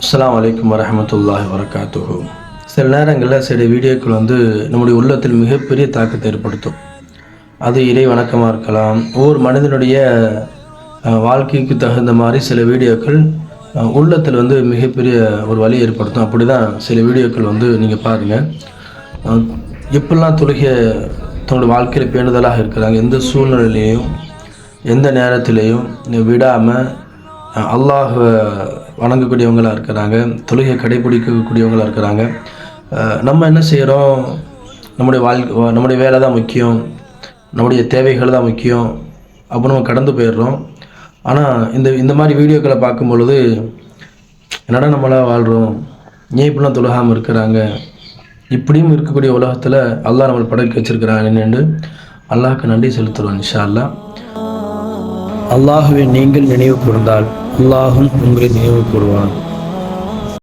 அஸ்ஸலாமு அலைக்கும் வரஹ்மத்துல்லாஹி வபரகாத்துஹு. சில நேரங்களில் சில வீடியோக்கள் நம்முடைய உள்ளத்தில் மிகப்பெரிய தாக்கத்தை ஏற்படுத்தும். அது இறை வணக்கமாக இருக்கலாம். ஒவ்வொரு மனிதனுடைய வாழ்க்கைக்கு தகுந்த மாதிரி சில வீடியோக்கள் உள்ளத்தில் மிகப்பெரிய ஒரு வலி ஏற்படுத்தும். அப்படி தான் சில வீடியோக்கள் நீங்கள் பாருங்கள். எப்படிலாம் தங்களுடைய வாழ்க்கையில் பேணுதலாக இருக்கிறாங்க, எந்த சூழ்நிலையிலையும் எந்த நேரத்திலையும் விடாமல் அல்லாஹ்வை வணங்கக்கூடியவங்களாக இருக்கிறாங்க, தொழுகை கடைபிடிக்கக்கூடியவங்களாக இருக்கிறாங்க. நம்ம என்ன செய்கிறோம்? நம்முடைய வேலை தான் முக்கியம், நம்முடைய தேவைகள் தான் முக்கியம் அப்போ நம்ம கடந்து போயிடுறோம். ஆனால் இந்த மாதிரி வீடியோக்களை பார்க்கும் பொழுது என்னடா நம்மளாக வாழ்கிறோம், ஏன் இப்படிலாம் தொழுகாமல் இருக்கிறாங்க, இப்படியும் இருக்கக்கூடிய உலகத்தில் அல்லாஹ் நம்மளை படைக்க வச்சிருக்கிறாங்க என்று அல்லாஹ்க்கு நன்றி செலுத்துகிறோம். இன்ஷா அல்லாஹ். அல்லாஹ்வை நீங்கள் நினைவு கூர்ந்தால் அல்லாஹும் உங்களை நினைவு கூறுவான்.